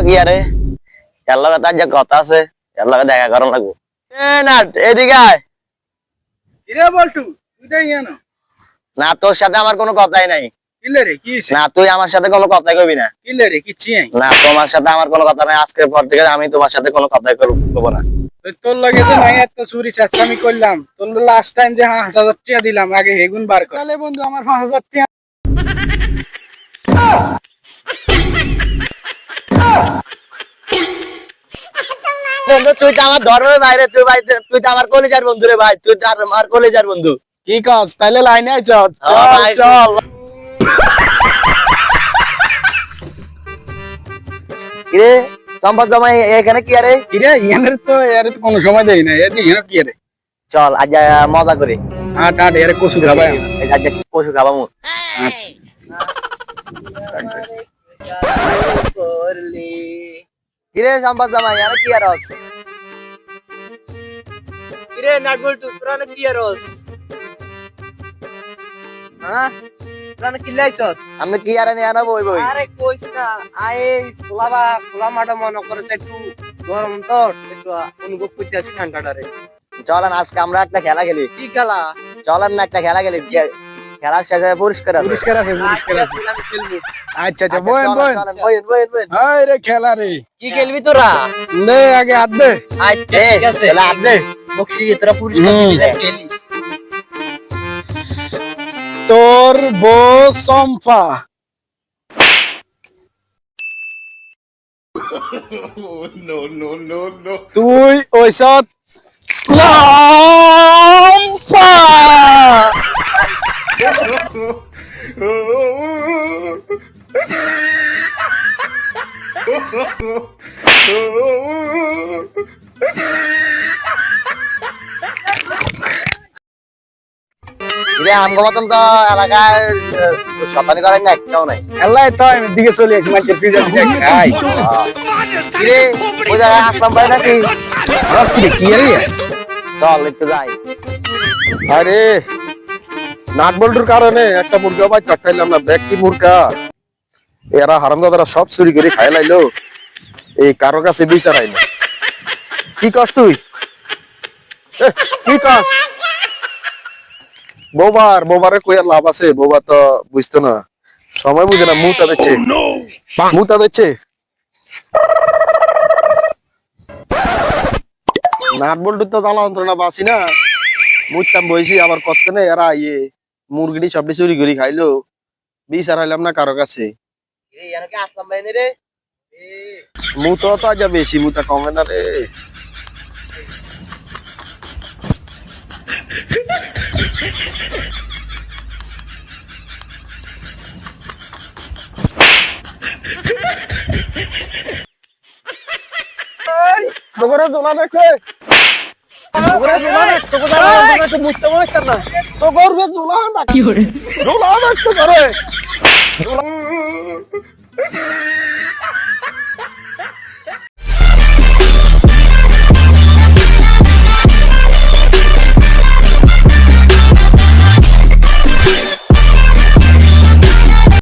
কি আরে এর লগে তার যে কথা আছে এর লগে দেখা করার লাগবো। না এদিকে আয়। কিরে বলটু তুই তো ইয়ানো না তোর সাথে আমার কোনো কথাই নাই। কিলে রে কি হইছে? না তুই আমার সাথে কোনো কথাই কবি না। কিলে রে কিচ্ছি নাই। না তোমার সাথে আমার কোনো কথা নাই, আজকের পর থেকে আমি তোমার সাথে কোনো কথাই করবো না। তোর লগে যে নাই এত চুরি চাচ্ছামি করলাম, তোর লাস্ট টাইম যে 5000 টাকা দিলাম আগে হেগুন বার কর। তাহলে বন্ধু আমার 5000 টাকা বন্ধু তুই তো আমার ধর্মের বাইরে, তুই ভাই তুই তো আমার কলেজের বন্ধু রে ভাই, তুই তো আমার কলেজের বন্ধু। কি কাজ? তাহলে লাইনে আয় চল ভাই। চল। কিরে সম্পদ জমা এখানে কি আরে? কিরে ইয়ানের তো কোনো সময় দেই না, এদি ইয়ান কি রে? চল আজ মজা করি। হাট হাট এর কসু খাবাই। আজ পশু খাবামু। কিরে সম্পদ জমা এখানে কি আর হচ্ছে? কিরে নাটবল্টু তোরা না কি আরস? হ্যাঁ তোরা না কি লাইছস? আমি কি আর নিয়ে আনা বই বই। আরে কইছ না আই খোলা মাঠে মনে করেছে একটু গরম তো একটু অনুভব করতেছি ঠান্ডাটারে। চলেন আজকে আমরা একটা খেলা খেলি। কি খেলা? চলেন না একটা খেলা খেলি, খেলার শেষে পুরস্কার আছে। পুরস্কার আছে পুরস্কার আছে। আমি খেলবো। আচ্ছা আচ্ছা বয়েন বয়েন। বইন। হাই রে খেলা রে। কি খেলবি তোরা? নে আগে হাত দে। আচ্ছা ঠিক আছে চলে আদ দে। বক্সি তোরা পুরস্কার দিবি না খেলি। তোর বউ সম্পা তুই ওইসব লম্পা কিরে আমগো মতন তো এলাকায় শতানি করেন না একটাও নাই। আল্লাহ তো আমি দিকে চলে আসি মাঝে ফ্রিজে খাই কিরে ওই জায়গায় আসলাম ভাই নাকি? কি রে কি রে চল একটু যাই। আরে নাট বল্টুর কারণে একটা মুরগা ভাই কাটাইলাম না, ব্যক্তি মুরগা এরা হারামদাদারা সব চুরি করে খাই লাইলো, এই কারো কাছে বিচার আইলো। কি কস তুই? কি কস? বোবারে কই আর লাভ আছে? বোবা তো বুঝতো না, সময় বুঝে না, মুতা দিচ্ছে মুতা দিচ্ছে। নাট বল্টু তো জ্বালা যন্ত্রণা বাসি না, মুততাম বইছি আবার কষ্ট নেই, এরা মুরগিটি সবটি চুরি করে খাইলো, বিচার হাইলাম না কারো কাছে। কিরে এখানে কি আসলাম ভাই রে? মুতো তো আজ বেশি, মুতা কমে না রে। তোমরা জোলা দেখে তোমরা জোলা দেখ, তোমরা মুততে মত না, তো গর্বে জোলা না কি করে জোলা দেখছ করে।